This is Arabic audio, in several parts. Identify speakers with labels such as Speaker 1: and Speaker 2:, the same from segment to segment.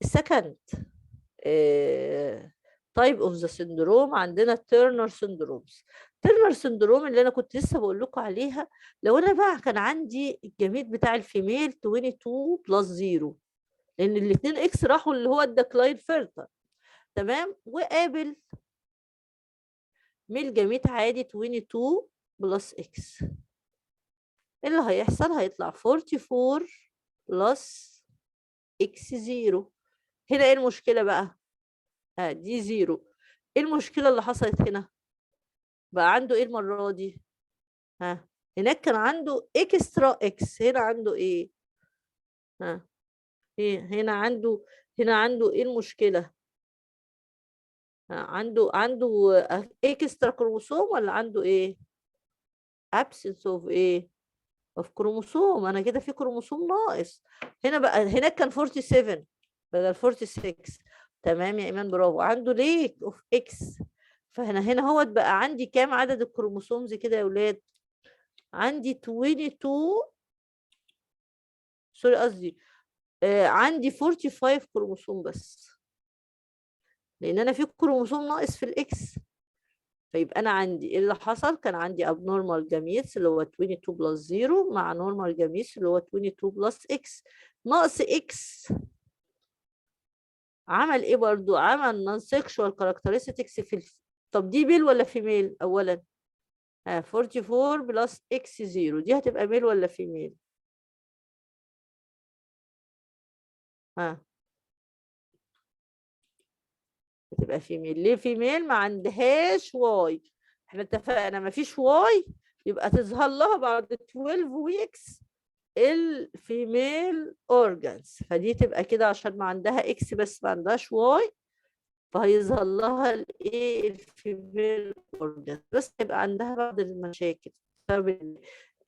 Speaker 1: السكند تايب اوف ذا سندروم عندنا تيرنر سندرومز. تيرنر سندروم اللي انا كنت لسه بقول لكم عليها، لو انا بقى كان عندي الجميد بتاع الفيميل 22 بلس 0، لان الاثنين اكس راحوا اللي هو الديكلاين فلتر، تمام، وقابل ميل جميد عادي 22 بلس اكس. اللي هيحصل هيطلع 44 بلس اكس 0. هنا ايه المشكله بقى؟ دي 0. ايه المشكله اللي حصلت هنا؟ بقى عنده ايه المره دي؟ هناك كان عنده اكسترا اكس، هنا عنده ايه؟ ها ايه هنا عنده ايه المشكله؟ عنده اكسترا كروموسوم ولا عنده ايه؟ absence of ايه؟ of كروموسوم. انا كده في كروموسوم ناقص. هنا بقى هناك كان 47 بدل 46. تمام يا ايمان، برافو. عنده ليك اوف اكس. فهنا هو بقى عندي كام عدد الكروموسومز كده يا ولاد؟ عندي 22، سوري قصدي عندي 45 كروموسوم بس، لان انا في كروموسوم ناقص في الاكس. فيبقى انا عندي ايه اللي حصل؟ كان عندي abnormal gametes اللي هو 22 بلس 0 مع normal gametes اللي هو 22 بلس اكس. ناقص اكس عمل ايه برضو؟ عمل non sexual characteristics طب دي ميل ولا فيميل اولا؟ 44 بلس اكس 0 دي هتبقى ميل ولا فيميل؟ ها هتبقى فيميل. ليه فيميل؟ ما عندهاش واي. احنا اتفقنا ما فيش واي، يبقى تظهر لها بعد 12 ويكس الفيميل اورجانز. فدي تبقى كده عشان ما عندها اكس بس ما عندهاش واي، فهيظهر لها الايه؟ الفيميل اورجانز بس. يبقى عندها بعض المشاكل بسبب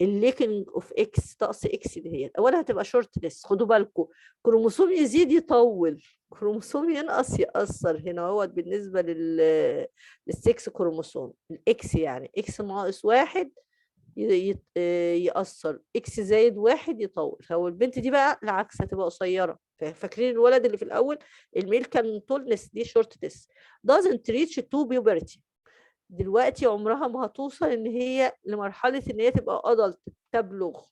Speaker 1: الليكنج اوف اكس، طقس اكس دي. هي اولا هتبقى شورت ليس، خدوا بالكم. كروموسوم يزيد يطول، كروموسوم ينقص يأثر. هنا هو بالنسبة للسكس كروموسوم الاكس، يعني اكس ناقص واحد يأثر، اكس زايد واحد يطول. هو البنت دي بقى العكس، هتبقى قصيرة. فاكرين الولد اللي في الأول الميل كان طولنس، دي شورتنس. doesn't reach to puberty. دلوقتي عمرها ما هتوصل ان هي لمرحلة ان هي تبقى adult، تبلغ.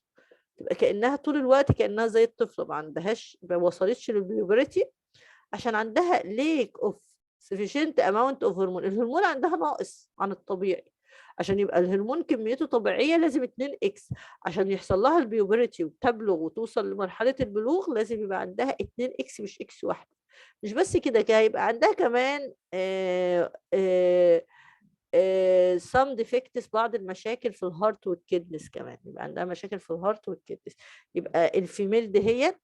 Speaker 1: تبقى كأنها طول الوقت كأنها زي الطفلة، ما عندهاش، ما وصلتش للبيوبرتي، عشان عندها lack of sufficient amount of hormone. الهرمون عندها ناقص عن الطبيعي. عشان يبقى الهرمون كميته طبيعية لازم 2 اكس. عشان يحصل لها البيوبرتي وتبلغ وتوصل لمرحلة البلوغ لازم يبقى عندها 2 اكس مش اكس واحدة. مش بس كده، هيبقى عندها كمان some defects، بعض المشاكل في الهارت والكدنس كمان. يبقى عندها مشاكل في الهارت والكدنس. يبقى الفيميل دي هي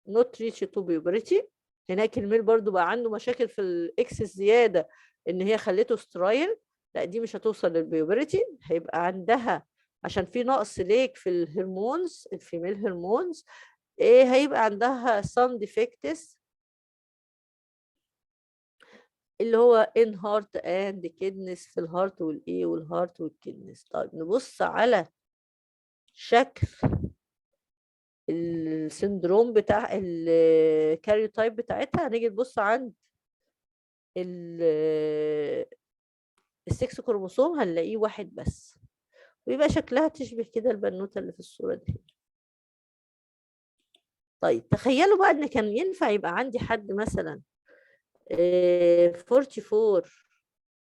Speaker 1: not reach to puberty. هناك الميل برضو بقى عنده مشاكل في الاكس الزياده، ان هي خليته سترايل. لا دي مش هتوصل للبيوبرتي. هيبقى عندها عشان في نقص ليك في الهرمونز، الفيميل هرمونز. ايه هيبقى عندها some defects اللي هو in heart and kidneys، في الهارت والايه والهارت والكدنس. طيب نبص على شكل السندروم بتاع الكاريوتايب بتاعتها. هنيجي نبص عند السكس كروموسوم هنلاقيه واحد بس، ويبقى شكلها تشبه كده البنوتة اللي في الصورة دي. طيب تخيلوا بقى ان كان ينفع يبقى عندي حد مثلا 44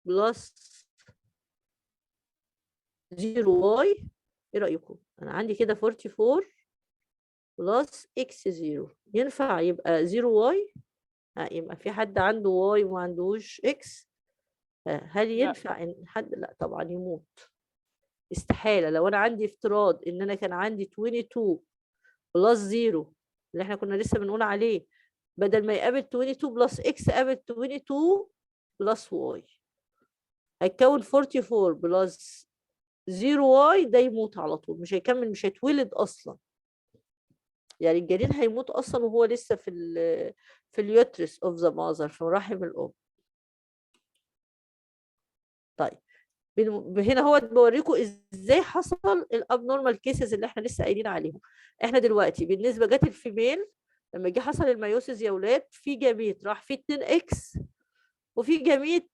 Speaker 1: بلس 0 واي. ايه رأيكم؟ انا عندي كده 44 بلس اكس 0، ينفع يبقى 0 واي؟ يبقى في حد عنده واي وما عندوش اكس؟ هل
Speaker 2: لا.
Speaker 1: ينفع ان حد؟ لا طبعا، يموت. استحالة. لو انا عندي افتراض ان انا كان عندي 22 بلس 0 اللي احنا كنا لسه بنقول عليه، بدل ما يقابل 22 بلس اكس قابل 22 بلس واي، هيتكون 44 بلس 0 واي. ده يموت على طول، مش هيكمل، مش هيتولد اصلا. يعني الجنين هيموت اصلا وهو لسه في اليوترس اوف ذا ماذر، في رحم الام. طيب هنا هو بوريكم ازاي حصل الابنورمال كيسز اللي احنا لسه قايلين عليهم. احنا دلوقتي بالنسبه جت الفيميل لما جه حصل الميوسيس يا ولاد، في جميت راح فيه 2 اكس، وفي جميت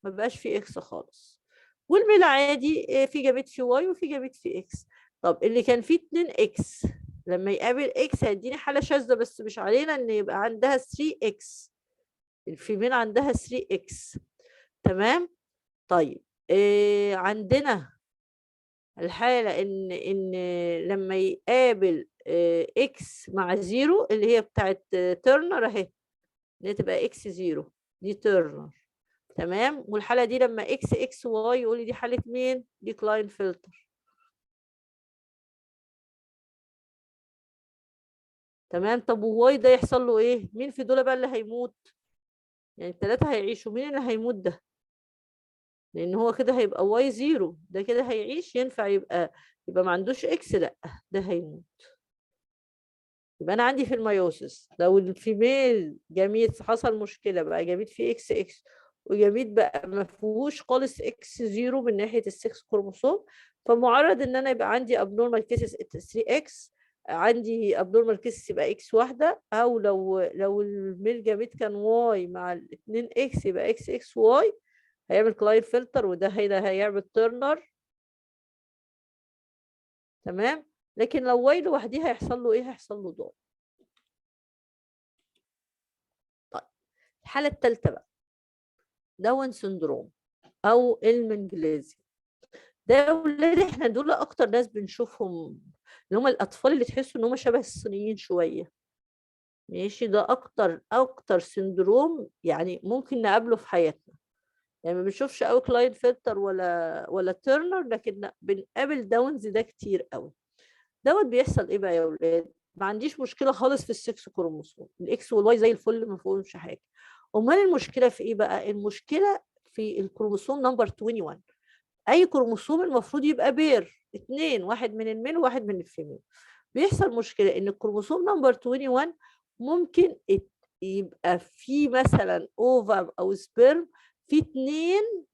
Speaker 1: ما بقاش فيه اكس خالص. والميل عادي في جميت فيه واي وفي جميت فيه اكس. طب اللي كان فيه 2 اكس لما يقابل اكس هيديني حاله شاذه، بس مش علينا ان يبقى عندها 3 اكس. الفيميل عندها 3 اكس. تمام. طيب عندنا الحالة إن لما يقابل إكس مع زيرو اللي هي بتاعت ترنر أهي، اللي هي تبقى إكس زيرو، دي ترنر. تمام. والحالة دي لما إكس إكس واي يقول لي دي حالة مين؟ دي كلاين فلتر. تمام. طب وواي ده يحصل له إيه؟ مين في دول بقى اللي هيموت؟ يعني التلاتة هيعيشوا، مين اللي هيموت ده؟ لأن هو كده هيبقى واي زيرو، ده كده هيعيش ينفع يبقى ما عندوش إكس؟ لأ، ده هيموت. يبقى انا عندي في الميوسيس لو الفيميل جميت حصل مشكله بقى جميت فيه اكس اكس، وجميت بقى ما فيهوش خالص اكس زيرو من ناحيه السكس كروموسوم، فمعرض ان انا يبقى عندي ابنورمال كيسز 3 اكس، عندي ابنورمال كيسز يبقى اكس واحده، او لو الميل جميت كان واي مع الاثنين اكس يبقى اكس اكس واي، هيعمل كلاين فلتر، وده هيعمل ترنر. تمام. لكن لو واي لوحديها هيحصل له ايه؟ هيحصل له ضوء. طيب الحاله الثالثه بقى داون سندروم او المنجليزي. ده يا ولاد احنا دول اكتر ناس بنشوفهم، اللي هم الاطفال اللي تحسوا ان هم شبه الصينيين شويه. ماشي. ده اكتر سندروم يعني ممكن نقابله في حياتنا. يعني ما بنشوفش قوي كلاين فلتر ولا تيرنر، لكن بنقابل داونز ده كتير قوي. دوت بيحصل ايه بقى يا ولاد؟ ما عنديش مشكله خالص في السكس كروموسوم، الاكس والواي زي الفل ما فيهمش حاجه. امال المشكله في ايه بقى؟ المشكله في الكروموسوم نمبر 21. اي كروموسوم المفروض يبقى بير اتنين، واحد من الميل وواحد من الفيميل. بيحصل مشكله ان الكروموسوم نمبر 21 ممكن يبقى في مثلا اوفر او سبيرم في اتنين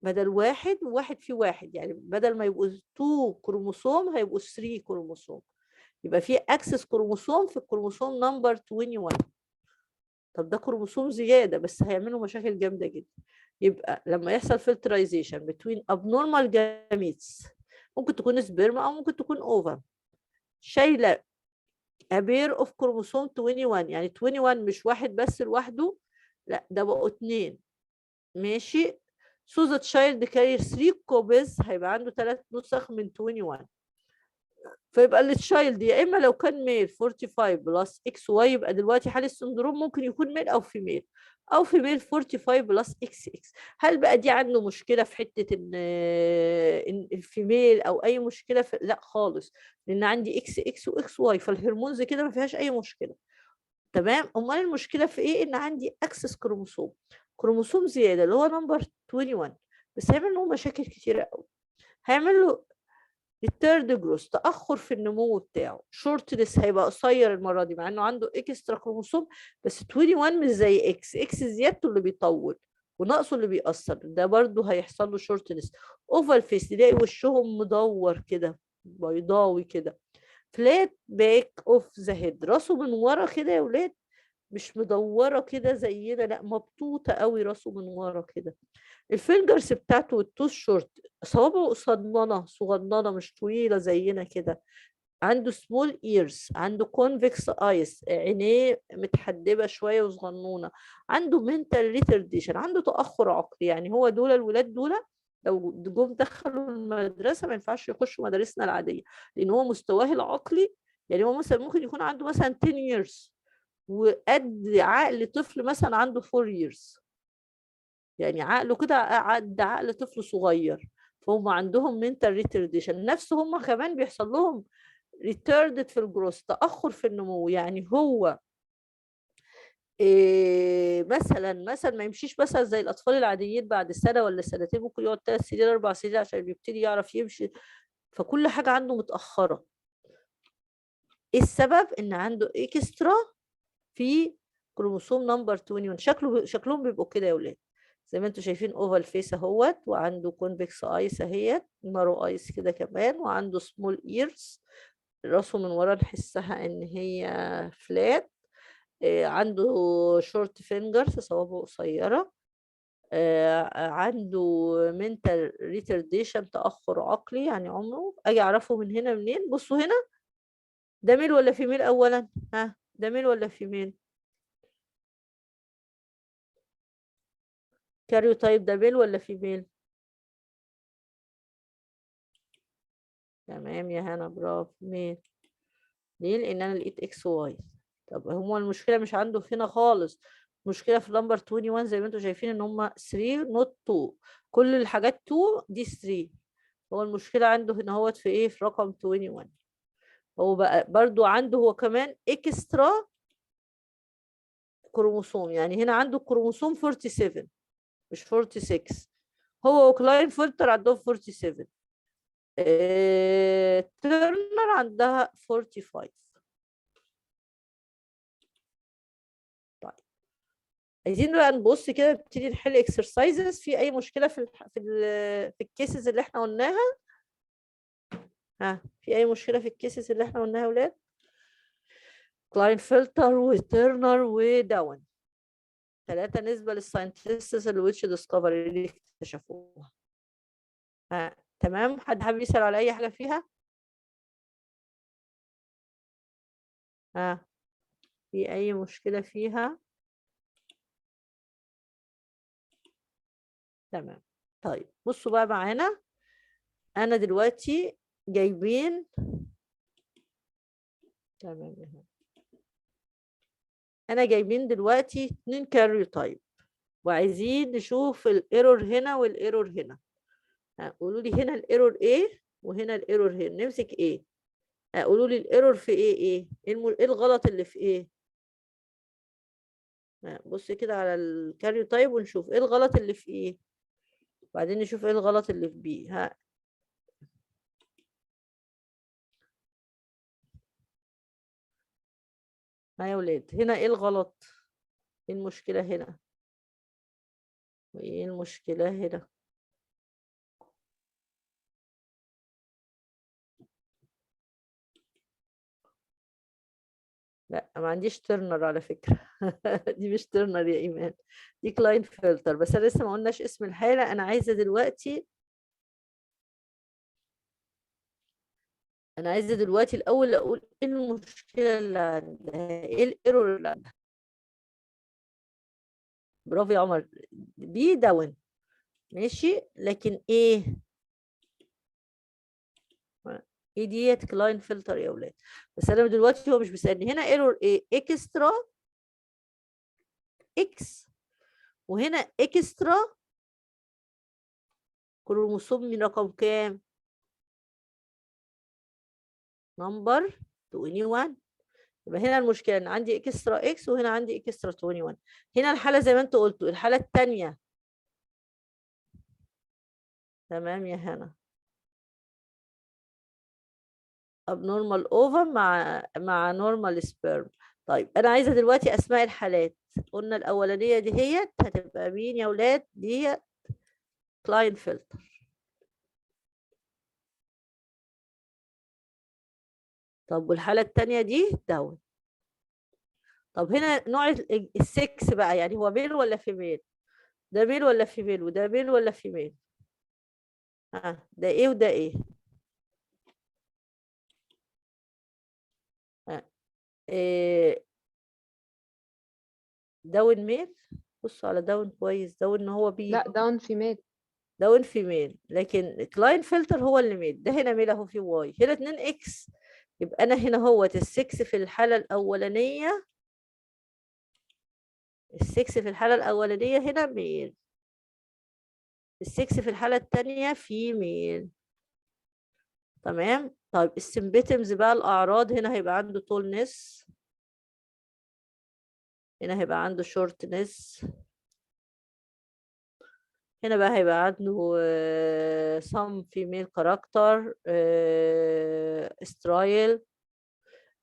Speaker 1: بدل واحد، وواحد في واحد، يعني بدل ما يبقوا 2 كروموسوم هيبقوا 3 كروموسوم. يبقى في اكسس كروموسوم في الكروموسوم نمبر 21. طب ده كروموسوم زياده بس هيعملوا مشاكل جامده جدا. يبقى لما يحصل فلترايزيشن بين ابنورمال جاميتس، ممكن تكون سبيرم او ممكن تكون اوفر، شايله ابير اوف كروموسوم 21، يعني 21 مش واحد بس لوحده، لا ده بقوا اتنين. ماشي. so the child carries 3 copies، هيبقى عنده 3 نسخ من 21. فيبقى التشايلد يا اما لو كان ميل 45 بلس اكس واي، يبقى دلوقتي حاله السندروم ممكن يكون ميل او فيميل، او فيميل 45 بلس اكس اكس. هل بقى دي عنده مشكله في حته ان الفيميل او اي مشكله لا خالص، لان عندي اكس اكس واكس واي، فالهرمونز كده ما فيهاش اي مشكله. تمام. امال المشكله في ايه؟ ان عندي اكسس كروموسوم زياده اللي هو نمبر 21، بس هيعمل له مشاكل كتيره قوي. هيعمل له التيرد جروس، تاخر في النمو بتاعه، شورتنس، هيبقى قصير المره دي مع انه عنده اكسترا كروموسوم، بس 21 مش زي اكس زيادته اللي بيطول ونقصه اللي بيأثر، ده برضو هيحصل له شورتنس. اوفال فيس، تلاقي وشهم مدور كده بيضاوي كده. فلات باك اوف ذا هيد، راسه من ورا كده يا ولاد، مش مدوره كده زينا، لا مبطوطه قوي راسه من ورا كده. الفينجرز بتاعته والتوث شورت، صوابعه صغننه صغننه مش طويله زينا كده. عنده سمول ايرز، عنده كونفكس ايس، عينيه متحدبه شويه وصغنونه، عنده منتال ريتارديشن، عنده تاخر عقلي. يعني هو دول الولاد دول لو جم دخلوا المدرسه ما ينفعش يخشوا مدارسنا العاديه، لان هو مستواه العقلي، يعني هو مثلا ممكن يكون عنده مثلا 10 years وقد عقل طفل مثلا عنده 4 years، يعني عقله كده قد عقل طفل صغير. فهم عندهم منتال ريتارديشن، نفس هم كمان بيحصل لهم ريتاردد في الجروس، تأخر في النمو. يعني هو مثلا ما يمشيش مثلا زي الأطفال العاديين بعد سنة ولا سنتين، ممكن يقعد 3 سنين 4 سنين عشان يبتدي يعرف يمشي، فكل حاجة عنده متأخرة. ايه السبب؟ ان عنده اكسترا في كروموسوم نمبر 21. شكلهم بيبقوا كده يا ولاد، زي ما انتم شايفين اوفال فيس اهوت، وعنده كونفكس ايس اهيت، نارو ايس كده كمان، وعنده سمول ايرز، راسه من ورا نحسها ان هي فلات. عنده شورت فينجرز، صوابعه قصيرة. عنده منتال ريتارديشن، تأخر عقلي يعني عمره. اجي اعرفه من هنا منين؟ بصوا هنا، ده ميل ولا فيميل اولا؟ ها، ده ميل ولا فيميل؟ كاريوتايب ده ميل ولا فيميل؟ تمام يا هنا، برافو، ميل. ليه؟ لان انا لقيت اكس واي. طب هو المشكله مش عنده هنا خالص، المشكله في نمبر 21 زي ما انتم شايفين ان هم 3 نوت 2. كل الحاجات 2 دي 3. هو المشكله عنده هنا هو في ايه؟ في رقم 21. هو بقى برضو عنده هو كمان اكسترا كروموسوم، يعني هنا عنده كروموسوم 47 مش 46. هو وكلاين فلتر عندهم 47. تيرنر عندها 45. طيب، عايزين بقى نبص كده، نبتدي نحل اكسرسايزز. في اي مشكله في الكيسز اللي احنا قلناها؟ ها، في اي مشكله في الكيسز اللي احنا قلناها يا ولاد؟ كلاين فلتر وتيرنر وداون، 3 نسبه للساينتستس اللي ويتش ديسكفري اللي اكتشفوها. ها تمام، حد حابب يسأل على اي حاجه فيها؟ ها، في اي مشكله فيها؟ تمام. طيب بصوا بقى معانا، انا دلوقتي جايبين، تمام يا هنا. انا جايبين دلوقتي 2 كاريوتايب، وعايزين نشوف الايرور هنا والايرور هنا. قولوا لي هنا الايرور ايه وهنا الايرور هنا. نمسك ايه؟ قولوا لي الايرور في ايه الغلط اللي في ايه؟ بص كده على الكاريوتايب ونشوف ايه الغلط اللي في ايه، وبعدين نشوف ايه الغلط اللي في بي. يا ولاد، هنا ايه الغلط؟ ايه المشكلة هنا وايه المشكلة هنا؟ لا، ما عنديش ترنر على فكرة. دي مش ترنر يا ايمان، دي كلاين فلتر. بس انا لسه ما قلناش اسم الحالة. انا عايزة دلوقتي، الاول اقول ايه المشكلة اللي عندها، ايه الايرور اللي عندها. برافو يا عمر، بي داون. ماشي، لكن ايه ديت؟ كلاين فلتر يا اولاد. بس انا دلوقتي هو مش بيسالني هنا ايرور ايه. اكسترا اكس، وهنا اكسترا كروموسوم من رقم كام؟ نمبر 21. يبقى هنا المشكله ان عندي اكسترا اكس وهنا عندي اكسترا 21. هنا الحاله زي ما انتوا قلتوا، الحاله الثانيه. تمام يا هنا، abnormal ovum مع normal sperm. طيب انا عايزه دلوقتي اسماء الحالات. قلنا الاولانيه دي هي هتبقى مين يا اولاد؟ دي كلاين فلتر. طب والحاله الثانيه دي داون. طب هنا نوع السكس بقى، يعني هو ميل ولا فيميل؟ ده ميل ولا فيميل؟ وده ميل ولا فيميل؟ ده ايه وده ايه؟ ها إيه؟ داون ميل. بصوا على داون كويس، داون ان هو
Speaker 2: لا،
Speaker 1: بي.
Speaker 2: داون فيميل.
Speaker 1: داون فيميل، لكن كلاين فلتر هو اللي ميل. ده هنا ميل اهو، في واي هنا 2 اكس. يبقى انا هنا هو السكس في الحاله الاولانيه، السكس في الحاله الاولانيه هنا ميل، السكس في الحاله الثانيه فيميل. تمام. طيب السمبتمز بقى، الاعراض هنا هيبقى عنده تولنس، هنا هيبقى عنده شورتنس، هنا بقى هيبقى عنده some female character style.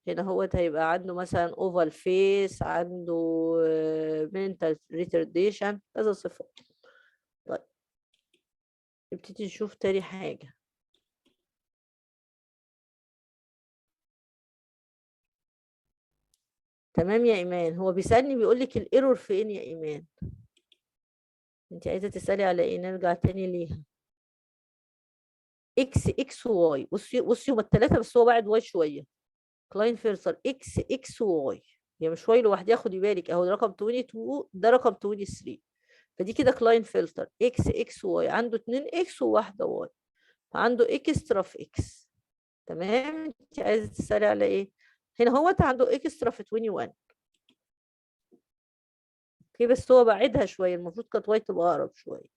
Speaker 1: هنا هو هيبقى عنده مثلا oval face، عنده mental retardation، كذا صفة. طيب نبتدي نشوف تاني حاجة. تمام يا ايمان. هو بيسالني بيقول لك الايرور فين يا ايمان؟ انت عايزه تسالي على ايه؟ نرجع تاني ليها. اكس وواي. بصي هما الثلاثه بس هو بعد واي شويه. كلاين فيرسر اكس وواي، هي مش واي لوحدها، خدي بالك اهو ده رقم 22 ده رقم 23. فدي كده كلاين فلتر اكس واي، عنده 2 اكس وواحده واي، فعنده اكسترا في اكس. تمام. انت عايزه تسالي على ايه؟ هنا هو عنده اكسترا في 21. اوكي بس هو بعدها شويه، المفروض كانت واي تبقى اقرب شويه.